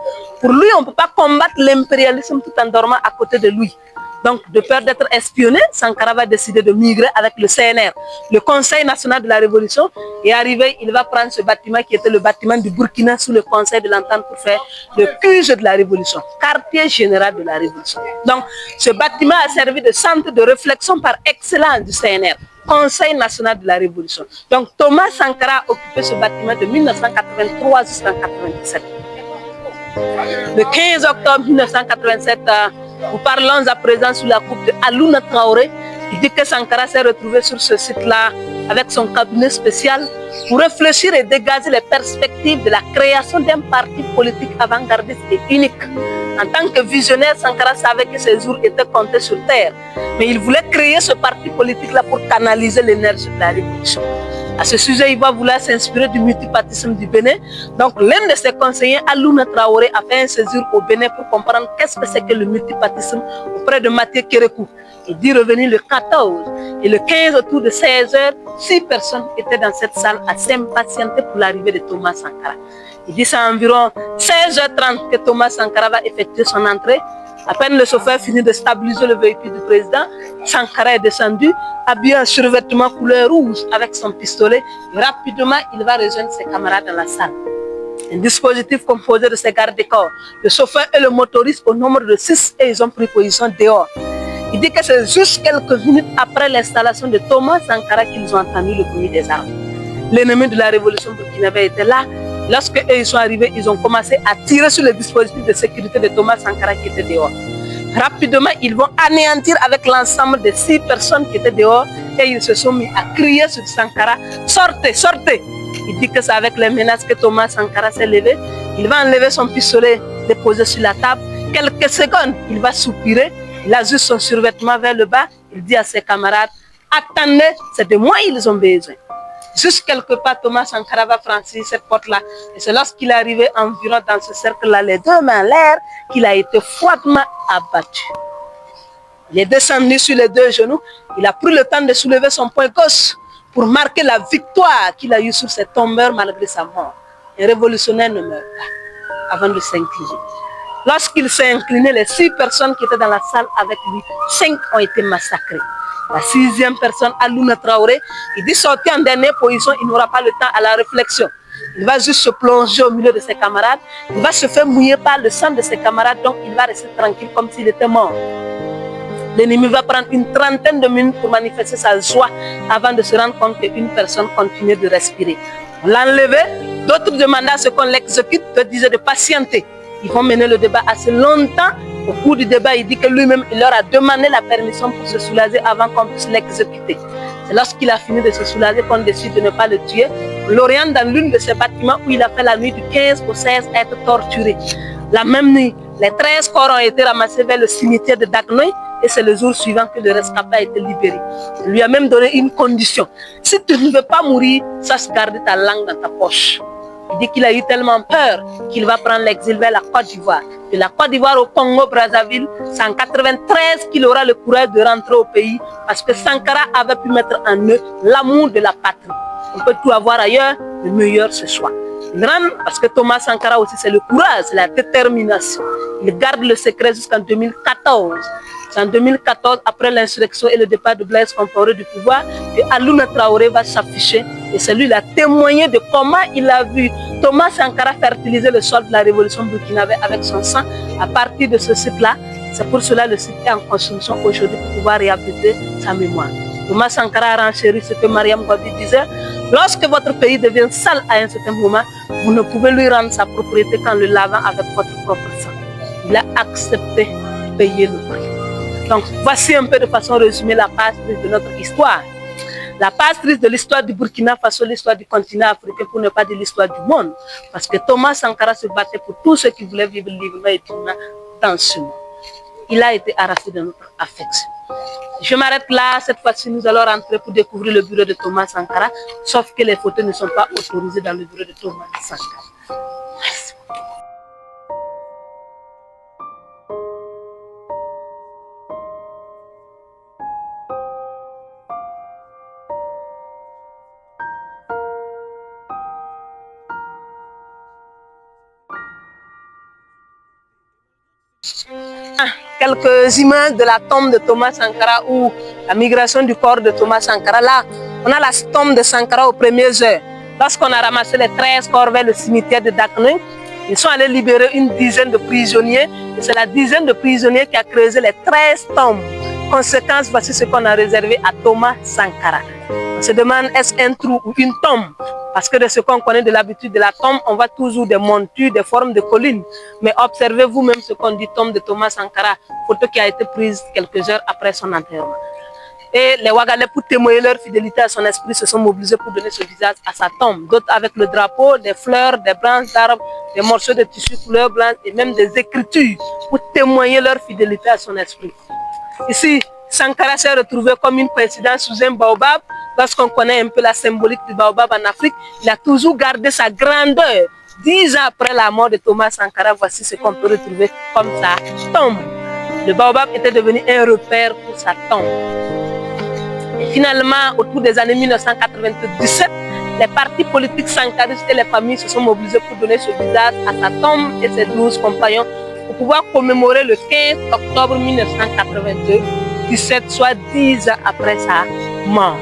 Pour lui, on ne peut pas combattre l'impérialisme tout en dormant à côté de lui. Donc, de peur d'être espionné, Sankara va décider de migrer avec le CNR, le Conseil national de la Révolution. Et arrivé, il va prendre ce bâtiment qui était le bâtiment du Burkina sous le Conseil de l'Entente pour faire le QG de la Révolution, quartier général de la Révolution. Donc, ce bâtiment a servi de centre de réflexion par excellence du CNR, Conseil national de la Révolution. Donc, Thomas Sankara a occupé ce bâtiment de 1983 jusqu'en 1997. Le 15 octobre 1987, nous parlons à présent sous la coupe de Alouna Traoré. Il dit que Sankara s'est retrouvé sur ce site-là avec son cabinet spécial pour réfléchir et dégager les perspectives de la création d'un parti politique avant-gardiste et unique. En tant que visionnaire, Sankara savait que ses jours étaient comptés sur terre, mais il voulait créer ce parti politique-là pour canaliser l'énergie de la révolution. À ce sujet, il va vouloir s'inspirer du multipartisme du Bénin. Donc, l'un de ses conseillers, Alouna Traoré, a fait un séjour au Bénin pour comprendre qu'est-ce que c'est que le multipartisme auprès de Mathieu Kérékou. Il dit revenir le 14 et le 15 autour de 16 heures, 6 personnes étaient dans cette salle à s'impatienter pour l'arrivée de Thomas Sankara. Il dit c'est à environ 16h30 que Thomas Sankara va effectuer son entrée. À peine le chauffeur finit de stabiliser le véhicule du président, Sankara est descendu, habillé en survêtement couleur rouge avec son pistolet. Et rapidement, il va rejoindre ses camarades dans la salle. Un dispositif composé de ses gardes-corps, le chauffeur et le motoriste au nombre de 6 et ils ont pris position dehors. Il dit que c'est juste quelques minutes après l'installation de Thomas Sankara qu'ils ont entendu le bruit des armes. L'ennemi de la révolution burkinabé était là. Lorsque eux sont arrivés, ils ont commencé à tirer sur le dispositif de sécurité de Thomas Sankara qui était dehors. Rapidement, ils vont anéantir avec l'ensemble des 6 personnes qui étaient dehors et ils se sont mis à crier sur Sankara « Sortez, sortez !» Il dit que c'est avec les menaces que Thomas Sankara s'est levé. Il va enlever son pistolet déposé sur la table. Quelques secondes, il va soupirer. Il a juste son survêtement vers le bas. Il dit à ses camarades « Attendez, c'est de moi ils ont besoin. » Juste quelque part, Thomas Sankara va franchir cette porte-là. Et c'est lorsqu'il est arrivé environ dans ce cercle-là, les 2 mains en l'air, qu'il a été froidement abattu. Il est descendu sur les 2 genoux. Il a pris le temps de soulever son poing gauche pour marquer la victoire qu'il a eue sur ses tombeurs malgré sa mort. Un révolutionnaire ne meurt pas avant de s'incliner. Lorsqu'il s'est incliné, les 6 personnes qui étaient dans la salle avec lui, 5 ont été massacrées. La 6e personne, Alouna Traoré, il dit sortir en dernière position, il n'aura pas le temps à la réflexion. Il va juste se plonger au milieu de ses camarades. Il va se faire mouiller par le sang de ses camarades, donc il va rester tranquille comme s'il était mort. L'ennemi va prendre une trentaine de minutes pour manifester sa joie avant de se rendre compte qu'une personne continue de respirer. On l'a enlevé, d'autres demandaient à ce qu'on l'exécute, d'autres disaient de patienter. Ils vont mener le débat assez longtemps. Au cours du débat, il dit que lui-même, il leur a demandé la permission pour se soulager avant qu'on puisse l'exécuter. C'est lorsqu'il a fini de se soulager qu'on décide de ne pas le tuer. L'Orient dans l'une de ces bâtiments où il a fait la nuit du 15 au 16 être torturé. La même nuit, les 13 corps ont été ramassés vers le cimetière de Dagnoy et c'est le jour suivant que le rescapé a été libéré. Il lui a même donné une condition. Si tu ne veux pas mourir, sache garder ta langue dans ta poche. Il dit qu'il a eu tellement peur qu'il va prendre l'exil vers la Côte d'Ivoire. De la Côte d'Ivoire au Congo-Brazzaville, c'est en 1993 qu'il aura le courage de rentrer au pays parce que Sankara avait pu mettre en eux l'amour de la patrie. On peut tout avoir ailleurs, le meilleur ce soit. Il rentre parce que Thomas Sankara aussi, c'est le courage, c'est la détermination. Il garde le secret jusqu'en 2014. C'est en 2014, après l'insurrection et le départ de Blaise Compaoré du pouvoir, que Alouna Traoré va s'afficher. Et c'est lui qui a témoigné de comment il a vu Thomas Sankara fertiliser le sol de la révolution burkinabé avec son sang. À partir de ce site-là, c'est pour cela que le site est en construction aujourd'hui pour pouvoir réhabiliter sa mémoire. Thomas Sankara a renchéri ce que Mariam Gwabi disait. Lorsque votre pays devient sale à un certain moment, vous ne pouvez lui rendre sa propriété qu'en le lavant avec votre propre sang. Il a accepté de payer le prix. Donc, voici un peu de façon résumée la page triste de notre histoire. La page triste de l'histoire du Burkina Faso, l'histoire du continent africain, pour ne pas dire l'histoire du monde. Parce que Thomas Sankara se battait pour tous ceux qui voulaient vivre librement et dignement dans ce monde. Il a été arraché de notre affection. Je m'arrête là. Cette fois-ci, nous allons rentrer pour découvrir le bureau de Thomas Sankara. Sauf que les photos ne sont pas autorisées dans le bureau de Thomas Sankara. Merci. Quelques images de la tombe de Thomas Sankara ou la migration du corps de Thomas Sankara. Là, on a la tombe de Sankara aux premières heures. Lorsqu'on a ramassé les 13 corps vers le cimetière de Dagnoy, ils sont allés libérer une dizaine de prisonniers. Et c'est la dizaine de prisonniers qui a creusé les 13 tombes. Conséquence, voici ce qu'on a réservé à Thomas Sankara. On se demande, est-ce un trou ou une tombe? Parce que de ce qu'on connaît de l'habitude de la tombe, on voit toujours des montures, des formes de collines. Mais observez vous-même ce qu'on dit tombe de Thomas Sankara, photo qui a été prise quelques heures après son enterrement. Et les Wagalais, pour témoigner leur fidélité à son esprit, se sont mobilisés pour donner ce visage à sa tombe. D'autres avec le drapeau, des fleurs, des branches d'arbres, des morceaux de tissu couleur blanche et même des écritures pour témoigner leur fidélité à son esprit. Ici, Sankara s'est retrouvé comme une coïncidence sous un baobab. Lorsqu'on connaît un peu la symbolique du baobab en Afrique, il a toujours gardé sa grandeur. 10 ans après la mort de Thomas Sankara, voici ce qu'on peut retrouver comme sa tombe. Le baobab était devenu un repère pour sa tombe. Et finalement, autour des années 1997, les partis politiques sankaristes et les familles se sont mobilisés pour donner ce visage à sa tombe et ses 12 compagnons pour pouvoir commémorer le 15 octobre 1982, 17, soit 10 ans après sa mort.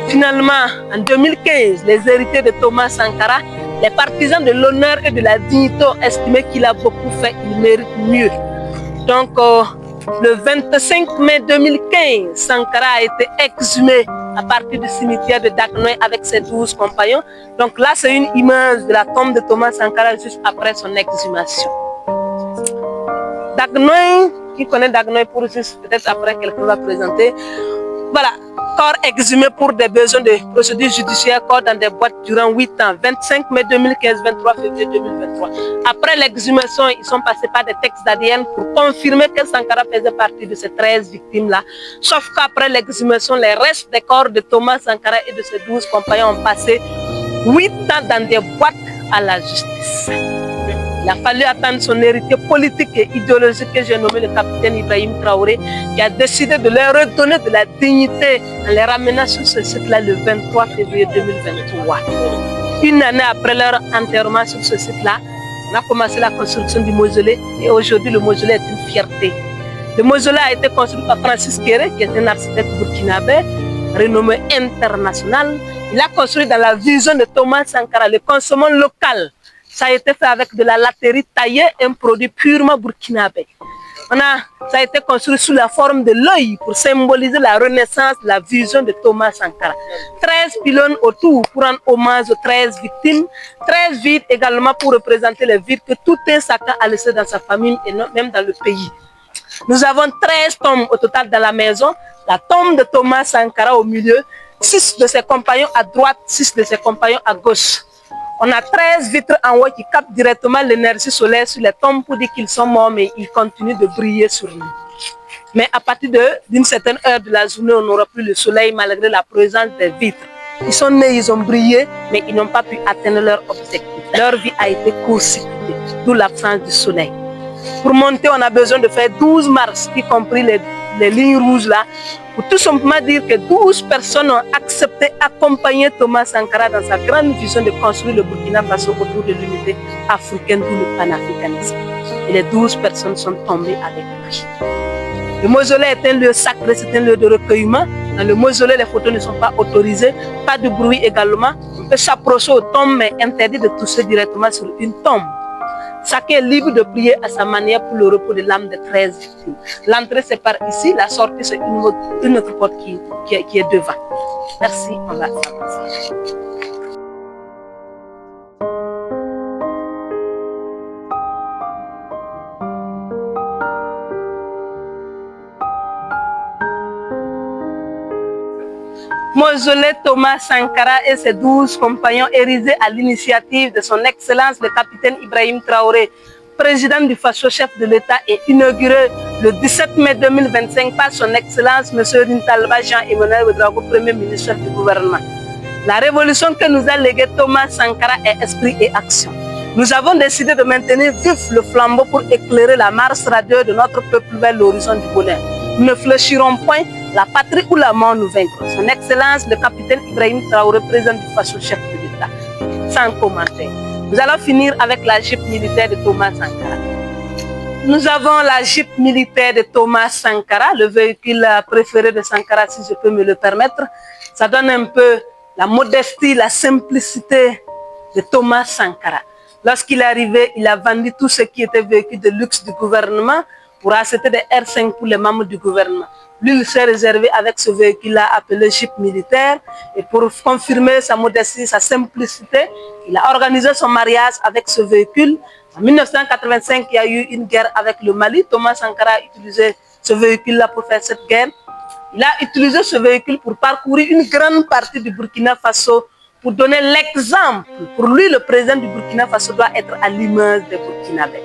Finalement, en 2015, les héritiers de Thomas Sankara, les partisans de l'honneur et de la dignité ont estimé qu'il a beaucoup fait, il mérite mieux. Donc, le 25 mai 2015, Sankara a été exhumé à partir du cimetière de Dagnoy avec ses 12 compagnons. Donc là, c'est une image de la tombe de Thomas Sankara juste après son exhumation. Dagnoy, qui connaît Dagnoy pour juste peut-être après quelqu'un va présenter. Voilà, corps exhumé pour des besoins de procédures judiciaires, corps dans des boîtes durant 8 ans, 25 mai 2015, 23 février 2023. Après l'exhumation, ils sont passés par des textes d'ADN pour confirmer que Sankara faisait partie de ces 13 victimes-là. Sauf qu'après l'exhumation, les restes des corps de Thomas Sankara et de ses 12 compagnons ont passé 8 ans dans des boîtes à la justice. Il a fallu attendre son héritier politique et idéologique que j'ai nommé le capitaine Ibrahim Traoré, qui a décidé de leur redonner de la dignité en les ramenant sur ce site-là le 23 février 2023. Une année après leur enterrement sur ce site-là, on a commencé la construction du mausolée et aujourd'hui le mausolée est une fierté. Le mausolée a été construit par Francis Kéré, qui est un architecte burkinabé, renommé international. Il a construit dans la vision de Thomas Sankara, le consommant local. Ça a été fait avec de la laterie taillée, un produit purement burkinabé. Ça a été construit sous la forme de l'œil pour symboliser la renaissance, la vision de Thomas Sankara. 13 pylônes autour pour rendre hommage aux 13 victimes. 13 vides également pour représenter les vides que tout un chacun a laissé dans sa famille et même dans le pays. Nous avons 13 tombes au total dans la maison. La tombe de Thomas Sankara au milieu, 6 de ses compagnons à droite, 6 de ses compagnons à gauche. On a 13 vitres en haut qui captent directement l'énergie solaire sur les tombes pour dire qu'ils sont morts, mais ils continuent de briller sur nous. Mais à partir d'une certaine heure de la journée, on n'aura plus le soleil malgré la présence des vitres. Ils sont nés, ils ont brillé, mais ils n'ont pas pu atteindre leur objectif. Leur vie a été court-circuitée, d'où l'absence du soleil. Pour monter, on a besoin de faire 12 marches, y compris les lignes rouges là, pour tout simplement dire que 12 personnes ont accepté d'accompagner Thomas Sankara dans sa grande vision de construire le Burkina Faso autour de l'unité africaine, d'où le panafricanisme. Et les 12 personnes sont tombées avec lui. Le mausolée est un lieu sacré, c'est un lieu de recueillement. Dans le mausolée, les photos ne sont pas autorisées, pas de bruit également. On peut s'approcher aux tombes, mais interdit de toucher directement sur une tombe. Chacun est libre de prier à sa manière pour le repos de l'âme des 13 victimes. L'entrée c'est par ici, la sortie c'est une autre porte qui est devant. Merci, on va s'avancer. Mausolée Thomas Sankara et ses 12 compagnons érigés à l'initiative de son Excellence le capitaine Ibrahim Traoré, président du Faso, chef de l'État, et inauguré le 17 mai 2025 par son Excellence M. Rintalba Jean-Emmanuel Ouédraogo, Premier ministre du gouvernement. La révolution que nous a léguée Thomas Sankara est esprit et action. Nous avons décidé de maintenir vif le flambeau pour éclairer la marche radieuse de notre peuple vers l'horizon du bonheur. Nous ne fléchirons point, la patrie ou la mort nous vaincra. Son Excellence, le capitaine Ibrahim Traoré, président du Faso, chef de l'État. Sans commentaire. Nous allons finir avec la Jeep militaire de Thomas Sankara. Nous avons la Jeep militaire de Thomas Sankara, le véhicule préféré de Sankara, si je peux me le permettre. Ça donne un peu la modestie, la simplicité de Thomas Sankara. Lorsqu'il est arrivé, il a vendu tout ce qui était véhicule de luxe du gouvernement pour acheter des R5 pour les membres du gouvernement. Lui, il s'est réservé avec ce véhicule-là appelé Jeep militaire. Et pour confirmer sa modestie, sa simplicité, il a organisé son mariage avec ce véhicule. En 1985, il y a eu une guerre avec le Mali. Thomas Sankara a utilisé ce véhicule-là pour faire cette guerre. Il a utilisé ce véhicule pour parcourir une grande partie du Burkina Faso pour donner l'exemple. Pour lui, le président du Burkina Faso doit être à l'image des Burkinabés.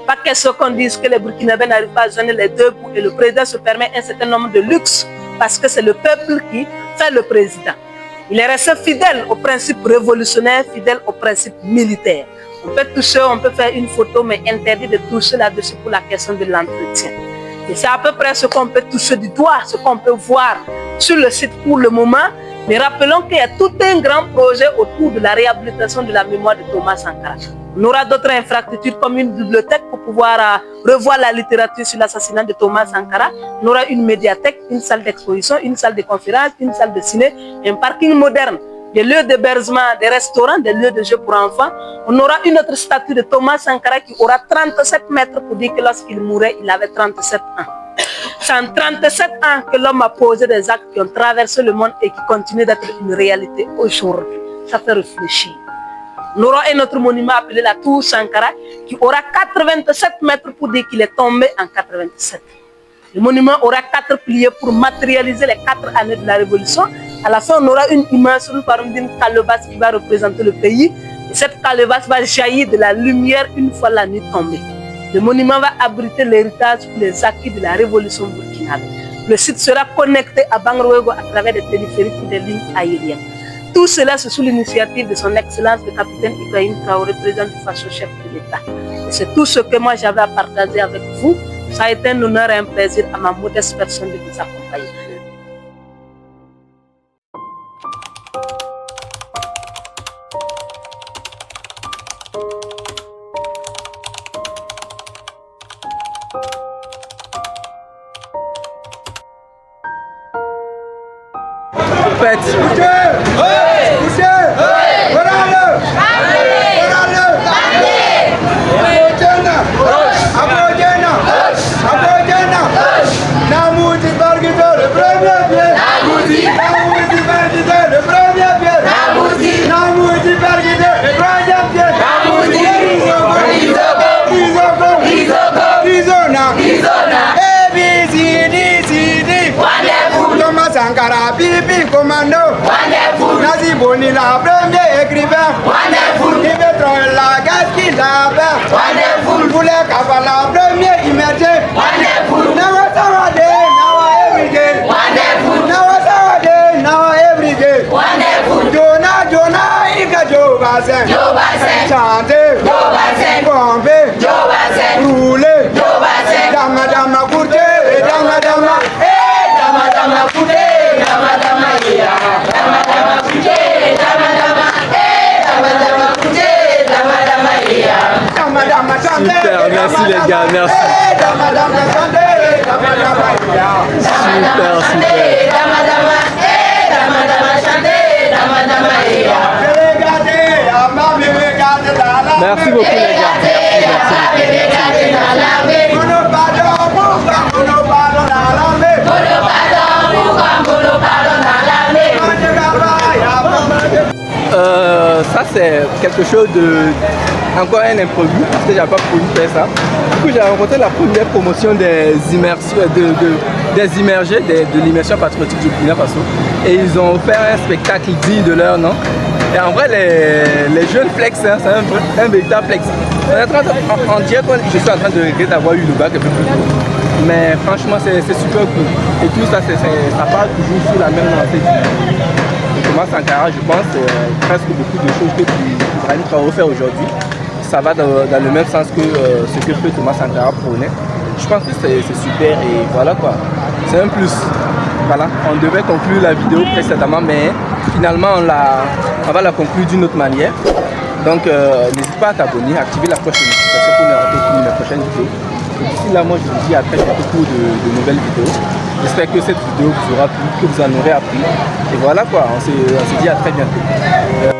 Pas question qu'on dise que les Burkinabés n'arrivent pas à joindre les deux bouts et le président se permet un certain nombre de luxes parce que c'est le peuple qui fait le président. Il est resté fidèle aux principes révolutionnaires, fidèle aux principes militaires. On peut toucher, on peut faire une photo, mais interdit de toucher là-dessus pour la question de l'entretien. Et c'est à peu près ce qu'on peut toucher du doigt, ce qu'on peut voir sur le site pour le moment. Mais rappelons qu'il y a tout un grand projet autour de la réhabilitation de la mémoire de Thomas Sankara. On aura d'autres infrastructures comme une bibliothèque pour pouvoir revoir la littérature sur l'assassinat de Thomas Sankara. On aura une médiathèque, une salle d'exposition, une salle de conférence, une salle de ciné, un parking moderne, des lieux d'hébergement, des restaurants, des lieux de jeux pour enfants. On aura une autre statue de Thomas Sankara qui aura 37 mètres pour dire que lorsqu'il mourait, il avait 37 ans. C'est en 37 ans que l'homme a posé des actes qui ont traversé le monde et qui continuent d'être une réalité aujourd'hui. Ça fait réfléchir. On aura un autre monument appelé la Tour Sankara qui aura 87 mètres pour dire qu'il est tombé en 87. Le monument aura 4 piliers pour matérialiser les 4 années de la Révolution. À la fin, on aura une image sous le forme d'une calebasse qui va représenter le pays. Et cette calebasse va jaillir de la lumière une fois la nuit tombée. Le monument va abriter l'héritage pour les acquis de la Révolution burkinabé. Le site sera connecté à Bangroego à travers des téléphériques ou des lignes aériennes. Tout cela, c'est sous l'initiative de son Excellence le capitaine Ibrahim Traoré, président du Faso, chef de l'État. Et c'est tout ce que moi j'avais à partager avec vous. Ça a été un honneur et un plaisir à ma modeste personne de vous accompagner. Sankara, Bibi, commando. Wonderful. Nazi Boni, la première écrivain. Wonderful. Il veut trouver la gaz qu'il a fait. Wonderful. Pour les capables, la première immergée. Wonderful. Now Saturday, now every day. Wonderful. Now Saturday, now every day. Wonderful. Jonah, Ika Joe Bassin. Joe Bassin. Chanter. Joe Bassin. Bomber. Joe Bassin. Rouler. Joe Bassin. Dama Courte. Dama. Dama Courte. Super, merci les gars, merci. Merci beaucoup les gars. Ça c'est quelque chose de encore un imprévu parce que j'avais pas prévu faire ça. Du coup j'ai rencontré la première promotion des immersions des immergés de l'immersion patriotique du Burkina Faso et ils ont fait un spectacle digne de leur nom. Et en vrai les jeunes flex, hein, c'est un véritable flex. On dirait que je suis en train de regretter d'avoir eu le bac un peu plus tôt. Mais franchement c'est super cool. Et tout ça ça parle toujours sur la même lancée de Thomas Sankara. Je pense presque beaucoup de choses que Ibrahim Traoré fait aujourd'hui. Ça va dans le même sens que ce que fait Thomas Sankara prônait. Je pense que c'est super et voilà quoi. C'est un plus. Voilà, on devait conclure la vidéo précédemment, mais finalement on va la conclure d'une autre manière. Donc n'hésite pas à t'abonner, à activer la cloche de notification pour ne rater aucune de mes prochaines vidéos. D'ici là, moi je vous dis à très bientôt pour de nouvelles vidéos. J'espère que cette vidéo vous aura plu, que vous en aurez appris. Et voilà quoi, on se dit à très bientôt.